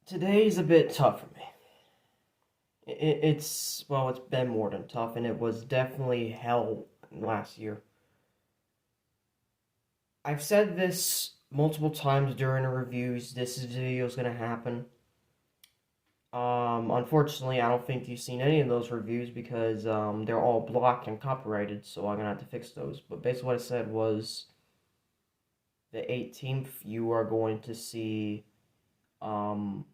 Today's a bit tough for me. It's been more than tough, and it was definitely hell last year. I've said this multiple times during the reviews. This video is gonna happen. Unfortunately, I don't think you've seen any of those reviews because they're all blocked and copyrighted, so I'm gonna have to fix those. But basically, what I said was the 18th, you are going to see um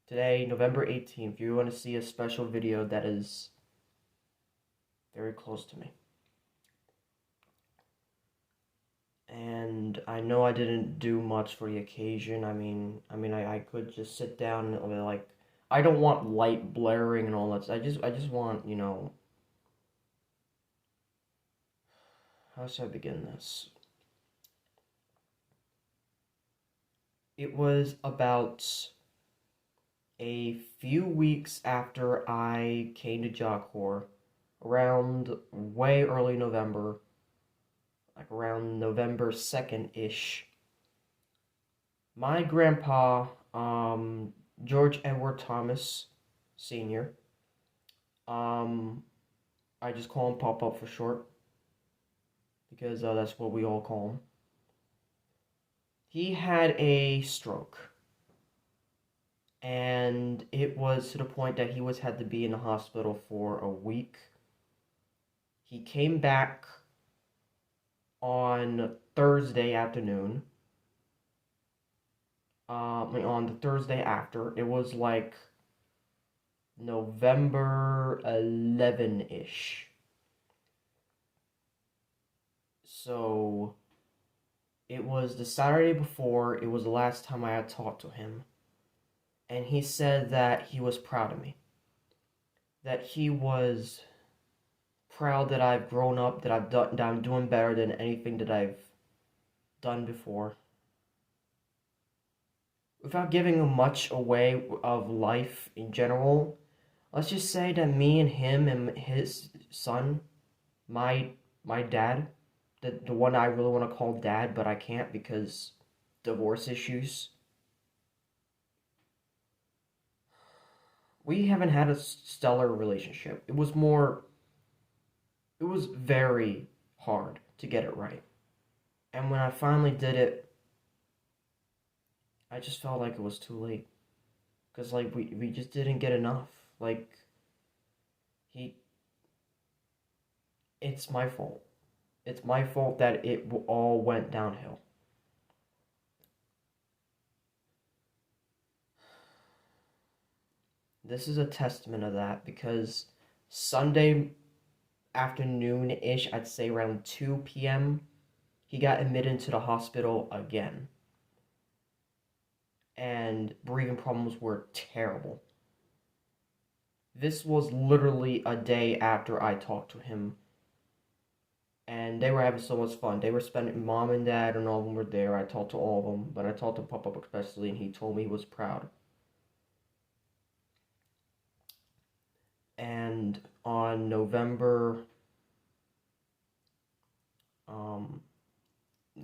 today, November 18th, you're going to see a special video that is very close to me. And I know I didn't do much for the occasion. I could just sit down and like I don't want light blaring and all that. I just want, how should I begin this? It was about a few weeks after I came to Job Corps, around way early November, like around November 2nd ish. My grandpa, George Edward Thomas Sr., um, I just call him Pop Up for short because that's what we all call him. He had a stroke, and it was to the point that he had to be in the hospital for a week. He came back on Thursday afternoon. On the Thursday after, it was like November 11 ish. So it was the Saturday before, it was the last time I had talked to him. And he said that he was proud of me. That he was proud that I've grown up, that I'm doing better than anything that I've done before. Without giving much away of life in general, let's just say that me and him and his son, my my dad, the one I really want to call dad, but I can't because divorce issues. We haven't had a stellar relationship. It was very hard to get it right. And when I finally did it, I just felt like it was too late. Because, like, we just didn't get enough. Like, he. It's my fault. It's my fault that it all went downhill. This is a testament of that because Sunday afternoon ish, I'd say around 2 p.m., he got admitted into the hospital again. And breathing problems were terrible. This was literally a day after I talked to him. And they were having so much fun. They were spending, mom and dad and all of them were there. I talked to all of them, but I talked to Pop Up especially, and he told me he was proud. And on um,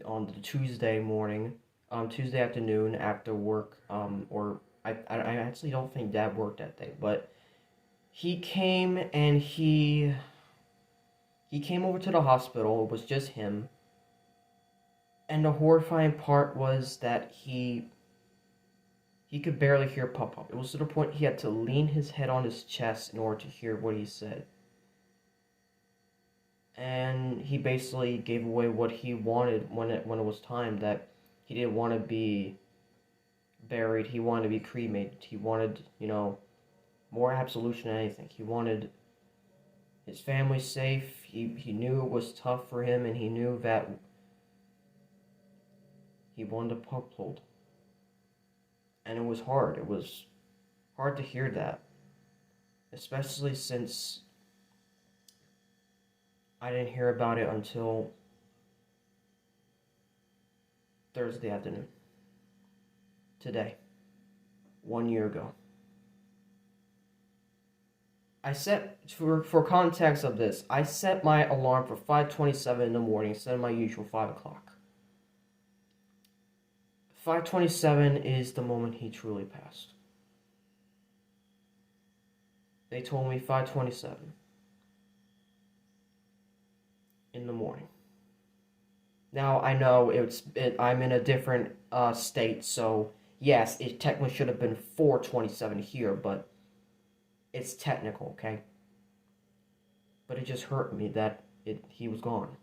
on the Tuesday morning, Tuesday afternoon after work, or I actually don't think Dad worked that day, but he came and he came over to the hospital. It was just him, and the horrifying part was that he could barely hear Pop Up. It was to the point he had to lean his head on his chest in order to hear what he said. And he basically gave away what he wanted when it was time, that he didn't want to be buried, he wanted to be cremated. He wanted, more absolution than anything. He wanted his family safe. He knew it was tough for him, and he knew that he wanted to uphold. And it was hard. It was hard to hear that, especially since I didn't hear about it until Thursday afternoon. Today. 1 year ago. I set, for context of this, I set my alarm for 5:27 in the morning instead of my usual 5 o'clock. 5:27 is the moment he truly passed. They told me 5:27 in the morning. Now I know I'm in a different state, so yes, it technically should have been 4:27 here, but it's technical, okay? But it just hurt me that he was gone,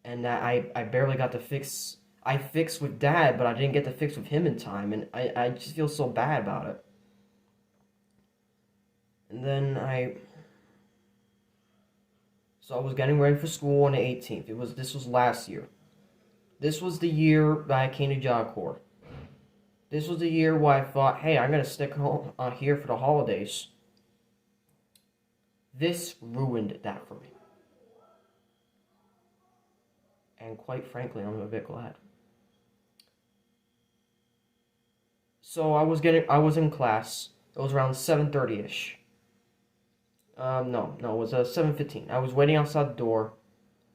and that I barely got to fix. I fixed with Dad, but I didn't get to fix with him in time, and I just feel so bad about it. And then so I was getting ready for school on the 18th. This was last year. This was the year that I came to Job Corps. This was the year where I thought, hey, I'm gonna stick home here for the holidays. This ruined that for me. And quite frankly, I'm a bit glad. So I was in class. It was around 7:30ish. No, it was 7:15. I was waiting outside the door.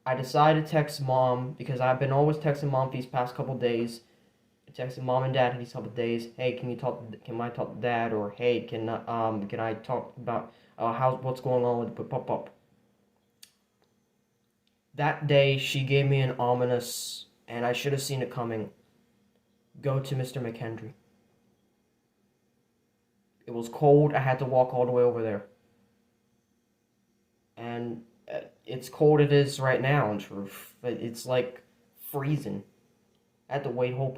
I decided to text Mom because I've been always texting Mom these past couple days. Texting Mom and Dad these couple days. Hey, can I talk to Dad? Or hey, can I talk about what's going on with Pop? That day, she gave me an ominous, and I should have seen it coming. Go to Mr. McHenry. It was cold. I had to walk all the way over there. And it's cold it is right now, in truth. It's like freezing. I had to wait out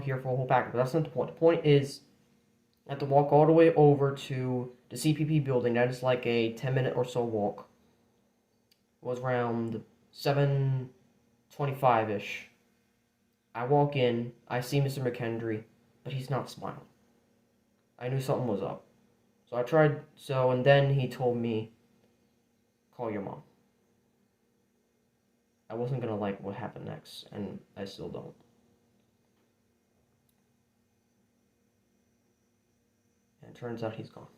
here for a whole package, but that's not the point. The point is, I had to walk all the way over to the CPP building. That is like a 10-minute or so walk. It was around 7:25-ish. I walk in, I see Mr. McHenry, but he's not smiling. I knew something was up. And then he told me, call your mom. I wasn't gonna like what happened next, and I still don't. And it turns out he's gone.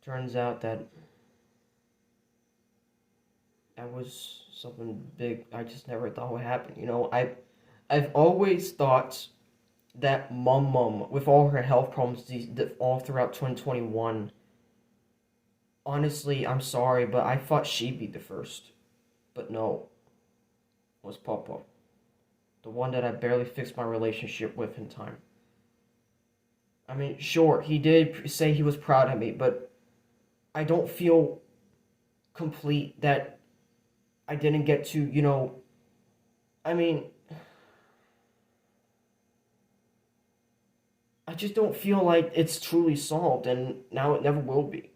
Turns out that was something big I just never thought would happen. I've always thought that Mum, with all her health problems all throughout 2021, honestly, I'm sorry, but I thought she'd be the first. But no, it was Papa. The one that I barely fixed my relationship with in time. I mean, sure, he did say he was proud of me, but I don't feel complete that I didn't get to, I mean, I just don't feel like it's truly solved, and now it never will be.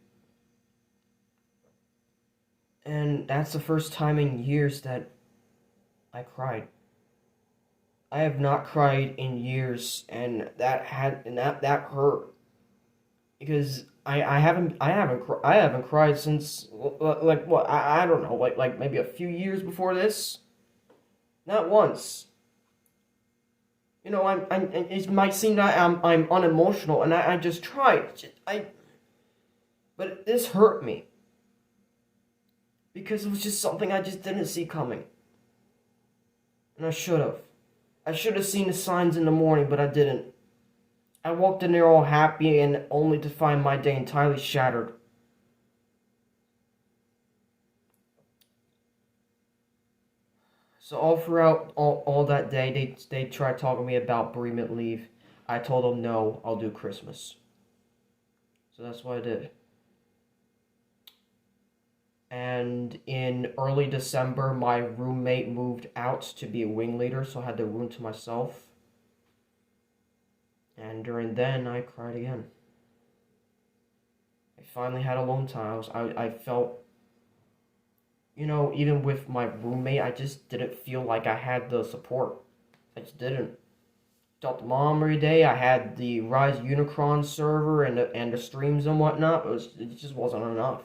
And that's the first time in years that I cried. I have not cried in years, and that hurt because I haven't cried since like what I don't know, like maybe a few years before this. Not once. It might seem that I'm unemotional, and I just tried. But this hurt me because it was just something I just didn't see coming, and I should have. I should have seen the signs in the morning, but I didn't. I walked in there all happy and only to find my day entirely shattered. So all throughout all that day, they tried talking to me about bereavement leave. I told them no, I'll do Christmas. So that's what I did. And in early December, my roommate moved out to be a wing leader, so I had the room to myself. And during then, I cried again. I finally had alone time. I felt, even with my roommate, I just didn't feel like I had the support. I just didn't. Talked to Mom every day. I had the Rise Unicron server and the streams and whatnot. It just wasn't enough.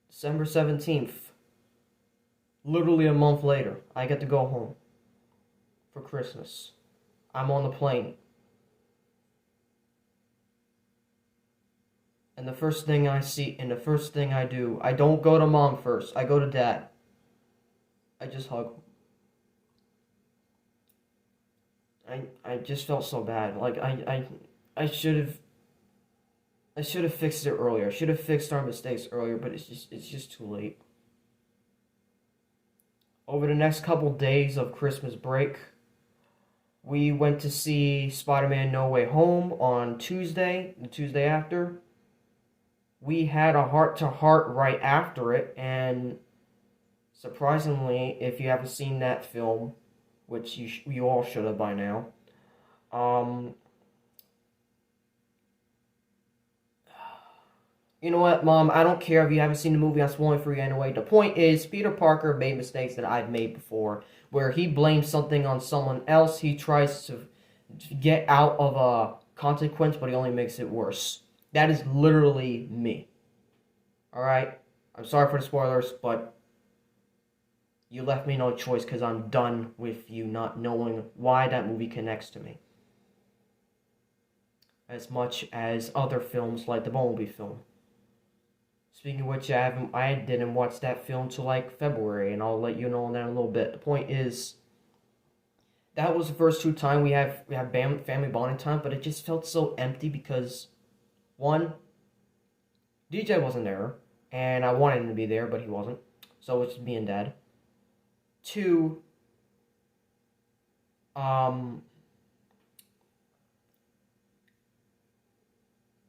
December 17th, literally a month later, I get to go home for Christmas. I'm on the plane. And the first thing I see, and the first thing I do, I don't go to Mom first. I go to Dad. I just hug him. I just felt so bad. Like I I should have fixed it earlier. I should have fixed our mistakes earlier, but it's just too late. Over the next couple days of Christmas break, we went to see Spider-Man No Way Home on Tuesday, the Tuesday after. We had a heart-to-heart right after it, and surprisingly, if you haven't seen that film, which you all should have by now, um, you know what, Mom? I don't care if you haven't seen the movie. I'm spoiling for you anyway. The point is, Peter Parker made mistakes that I've made before, where he blames something on someone else. He tries to get out of a consequence, but he only makes it worse. That is literally me. Alright? I'm sorry for the spoilers, but you left me no choice because I'm done with you not knowing why that movie connects to me. As much as other films like the Bumblebee film. Speaking of which, I didn't watch that film till like February, and I'll let you know on that in a little bit. The point is, that was the first two time we have family bonding time, but it just felt so empty because, one, DJ wasn't there, and I wanted him to be there, but he wasn't, so it's just me and Dad. Two,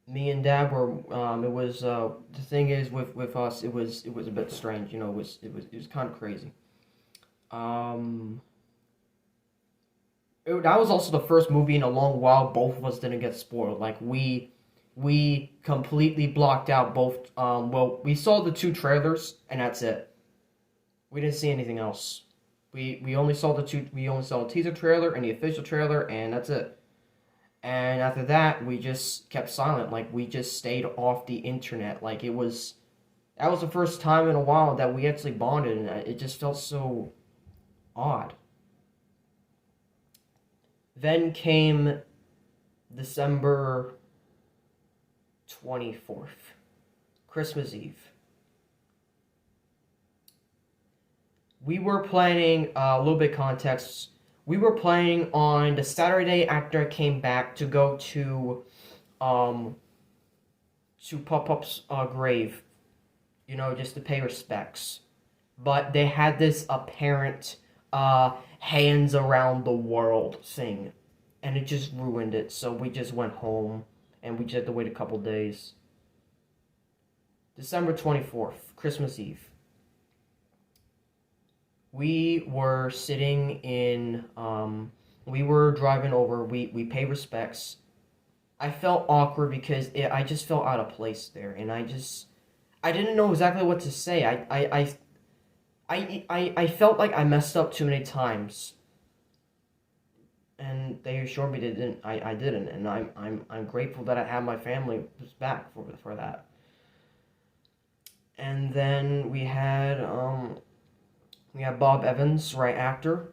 me and Dad were it was the thing is with us it was a bit strange, you know, it was kind of crazy. um that was also the first movie in a long while both of us didn't get spoiled. Like we completely blocked out both. Well, we saw the two trailers and that's it. We didn't see anything else. We only saw we only saw a teaser trailer and the official trailer, and that's it. And after that, we just kept silent. Like, we just stayed off the internet. Like, that was the first time in a while that we actually bonded, and it just felt so odd. Then came December 24th, Christmas Eve. We were planning, a little bit of context, we were planning on the Saturday after I came back to go um, to Pop-Up's grave, you know, just to pay respects. But they had this apparent, hands around the world thing, and it just ruined it, so we just went home, and we just had to wait a couple days. December 24th, Christmas Eve. We were sitting in, we were driving over, we pay respects. I felt awkward because I just felt out of place there, and I didn't know exactly what to say. I felt like I messed up too many times, and they assured me they didn't. I didn't, and I'm grateful that I have my family back for that. And then we had Bob Evans right after.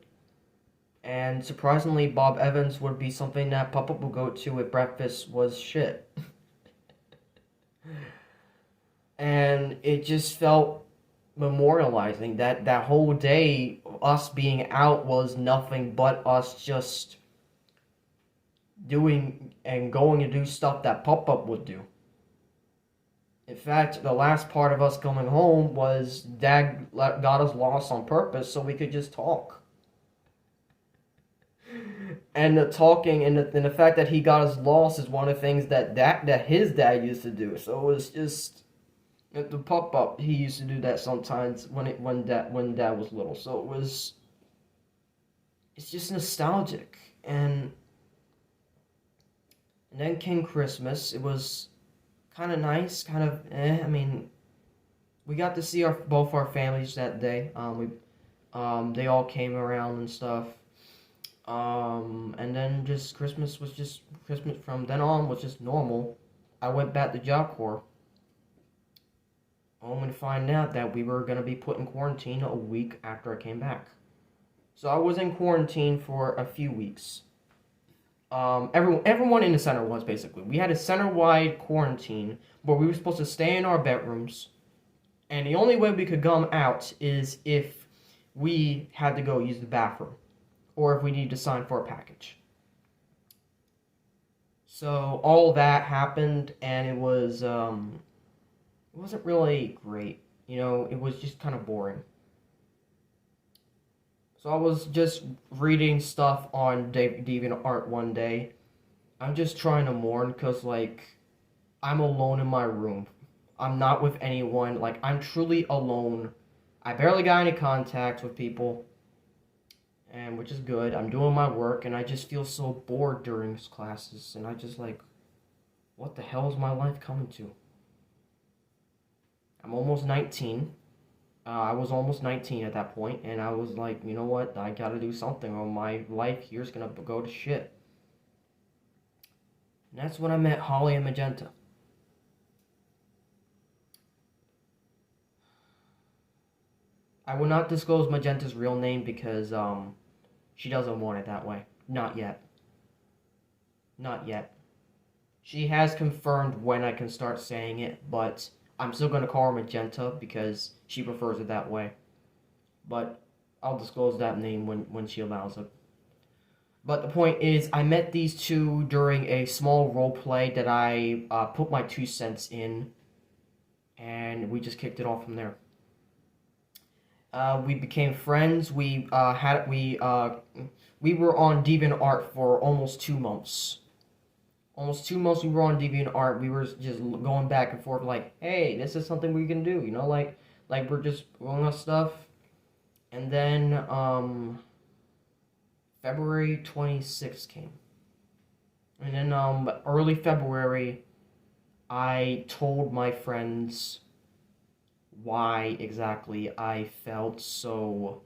And surprisingly, Bob Evans would be something that Papa would go to if breakfast was shit. And it just felt memorializing that whole day, us being out was nothing but us just doing and going to do stuff that Papa would do. In fact, the last part of us coming home was Dad got us lost on purpose so we could just talk. And the talking and the fact that he got us lost is one of the things that his dad used to do. So it was just the Pop-Up. He used to do that sometimes when dad was little. So it's just nostalgic. And then came Christmas. It was kind of nice, kind of I mean, we got to see both our families that day. They all came around and stuff. And then Christmas from then on was just normal. I went back to Job Corps. Only to find out that we were gonna be put in quarantine a week after I came back. So I was in quarantine for a few weeks. Everyone in the center was basically. We had a center-wide quarantine where we were supposed to stay in our bedrooms, and the only way we could come out is if we had to go use the bathroom, or if we needed to sign for a package. So all that happened, and it wasn't really great. You know, it was just kind of boring. So I was just reading stuff on DeviantArt one day. I'm just trying to mourn because, like, I'm alone in my room. I'm not with anyone. Like, I'm truly alone. I barely got any contact with people, and which is good. I'm doing my work, and I just feel so bored during classes, and I just like, what the hell is my life coming to? I'm almost 19. I was almost 19 at that point, and I was like, you know what? I gotta do something, or my life here's gonna go to shit. And that's when I met Holly and Magenta. I will not disclose Magenta's real name because she doesn't want it that way. Not yet. Not yet. She has confirmed when I can start saying it, but I'm still gonna call her Magenta because she prefers it that way. But I'll disclose that name when she allows it. But the point is, I met these two during a small role play that I put my 2 cents in, and we just kicked it off from there. We became friends. We were on DeviantArt for almost 2 months. Almost 2 months we were on DeviantArt. We were just going back and forth, like, hey, this is something we can do. You know, like we're just rolling up stuff. And then February 26th came. And then early February, I told my friends why exactly I felt so.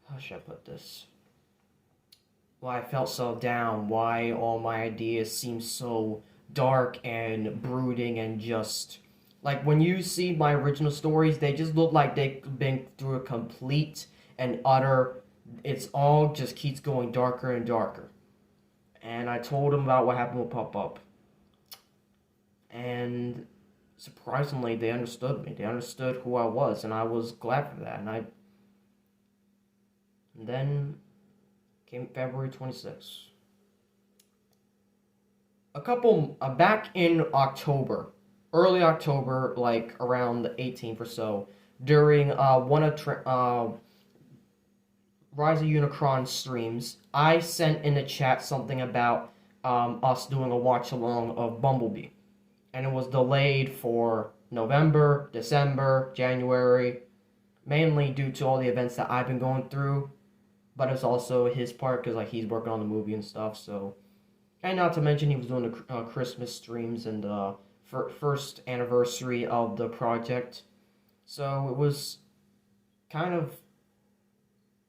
How should I put this? Why I felt so down, why all my ideas seem so dark and brooding and just. Like, when you see my original stories, they just look like they've been through a complete and utter. It's all just keeps going darker and darker. And I told them about what happened with Pop Up. And surprisingly, they understood me. They understood who I was, and I was glad for that. And then came February 26th. Back in October, early October, like around the 18th or so, during one of Rise of Unicron streams, I sent in the chat something about us doing a watch along of Bumblebee. And it was delayed for November, December, January, mainly due to all the events that I've been going through. But it's also his part because like he's working on the movie and stuff. So, and not to mention he was doing the Christmas streams and the first anniversary of the project. So it was kind of,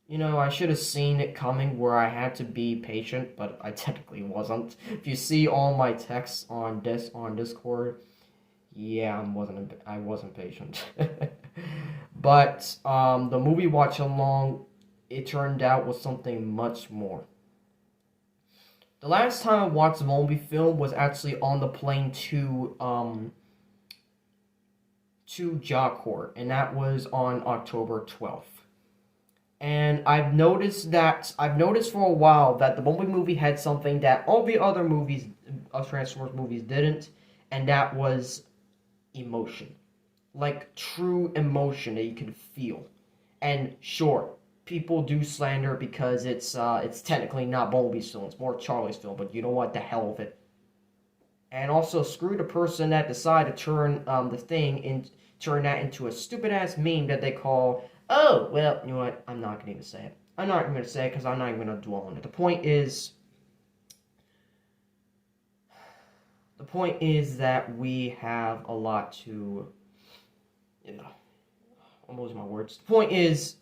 you know, I should have seen it coming where I had to be patient, but I technically wasn't. If you see all my texts on Discord, yeah, I wasn't patient. But the movie watch along, it turned out was something much more. The last time I watched a Bumblebee film was actually on the plane to Jacor, and that was on October 12th. And I've noticed for a while that the Bumblebee movie had something that all the other movies, Transformers movies, didn't, and that was emotion. Like true emotion that you can feel. And sure, people do slander because it's technically not Bumblebee's film, it's more Charlie's film, but you know what, the hell with it. And also screw the person that decided to turn that into a stupid ass meme that they call, oh, well, you know what, I'm not gonna even say it. I'm not even gonna say it because I'm not even gonna dwell on it. The point is that we have a lot to, I'm losing my words. The point is,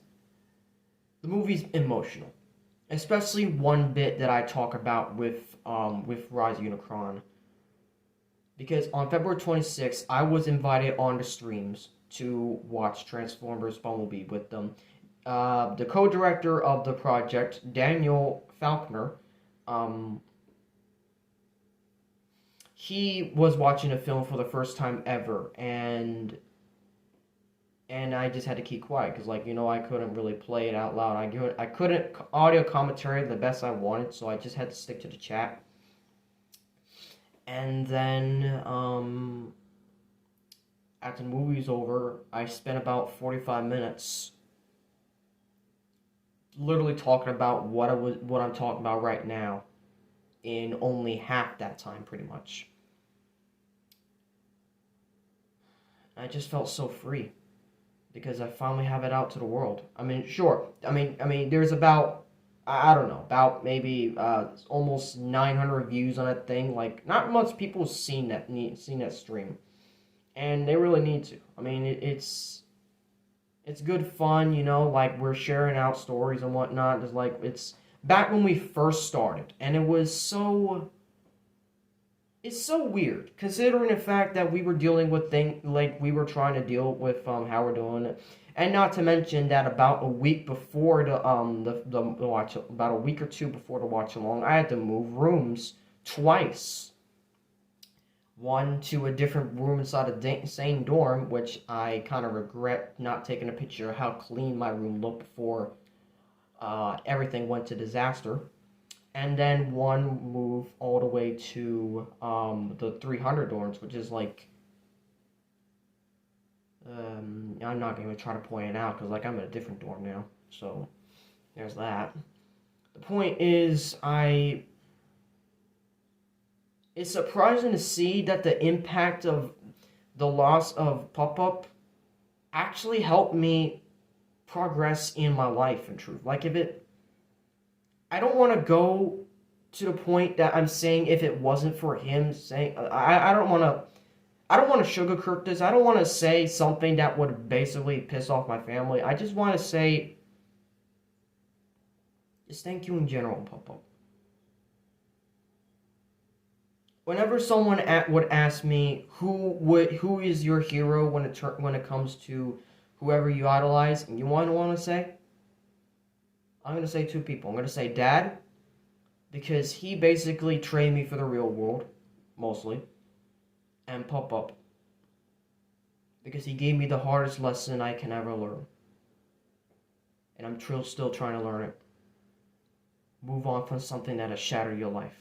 the movie's emotional, especially one bit that I talk about with Rise of Unicron. Because on February 26th, I was invited on the streams to watch Transformers Bumblebee with them. The co-director of the project, Daniel Faulkner, he was watching a film for the first time ever, and I just had to keep quiet because, like, you know, I couldn't really play it out loud. I couldn't audio commentary the best I wanted, so I just had to stick to the chat. And then, after the movie's over, I spent about 45 minutes literally talking about what I'm talking about right now in only half that time, pretty much. I just felt so free because I finally have it out to the world. I mean, sure. There's about I don't know, about maybe almost 900 views on that thing. Like, not much people seen that stream, and they really need to. I mean, it's good fun, you know. Like, we're sharing out stories and whatnot. It's like it's back when we first started, and it was so. It's so weird considering the fact that we were dealing with things like we were trying to deal with how we're doing it, and not to mention that about a week before the watch, about a week or two before the watch along, I had to move rooms twice. One to a different room inside the same dorm, which I kind of regret not taking a picture of how clean my room looked before everything went to disaster. And then one move all the way to the 300 dorms, which is like, I'm not going to try to point it out because like I'm in a different dorm now, so there's that. The point is, it's surprising to see that the impact of the loss of Pop-Up actually helped me progress in my life, in truth. Like, I don't want to go to the point that I'm saying if it wasn't for him saying, I don't want to, sugarcoat this. I don't want to say something that would basically piss off my family. I just want to say, just thank you in general, Pop-Up. Whenever someone would ask me who is your hero when it comes to whoever you idolize, and you want to say, I'm gonna say two people. I'm gonna say Dad, because he basically trained me for the real world, mostly, and Pop-Up, because he gave me the hardest lesson I can ever learn, and I'm still trying to learn it. Move on from something that has shattered your life.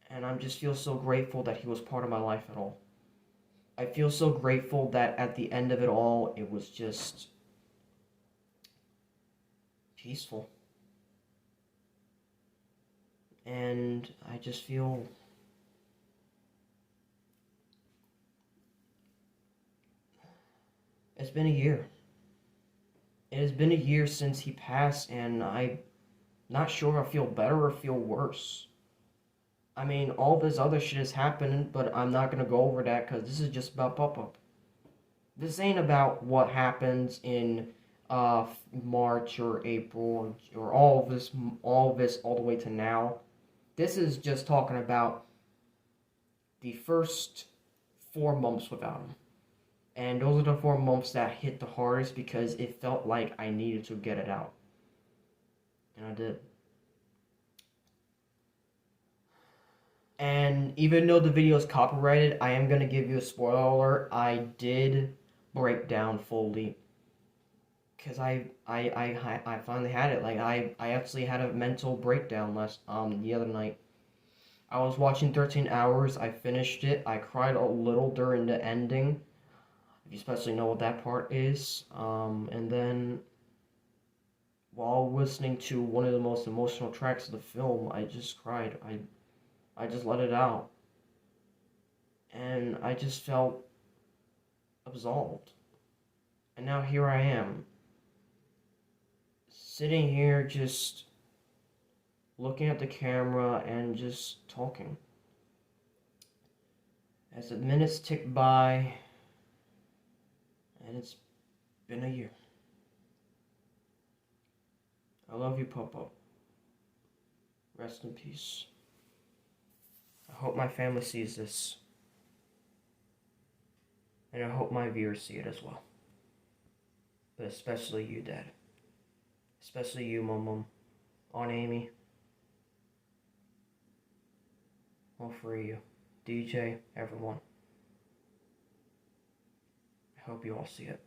And I just feel so grateful that he was part of my life at all. I feel so grateful that at the end of it all, it was just peaceful. And I just feel it's been a year. It has been a year since he passed, and I'm not sure if I feel better or feel worse. I mean, all this other shit is happening, but I'm not going to go over that because this is just about Pop-Up. This ain't about what happens in March or April or all of this all the way to now. This is just talking about the first 4 months without him. And those are the 4 months that hit the hardest because it felt like I needed to get it out. And I did. And even though the video is copyrighted, I am going to give you a spoiler alert. I did break down fully. Because I finally had it. Like, I actually had a mental breakdown the other night. I was watching 13 Hours. I finished it. I cried a little during the ending. If you especially know what that part is. And then, while listening to one of the most emotional tracks of the film, I just cried. I just let it out. And I just felt absolved. And now here I am, sitting here just looking at the camera and just talking. As the minutes tick by, and it's been a year. I love you, Pop-Up. Rest in peace. I hope my family sees this. And I hope my viewers see it as well. But especially you, Dad. Especially you, Mom. Aunt Amy. All three of you. DJ, everyone. I hope you all see it.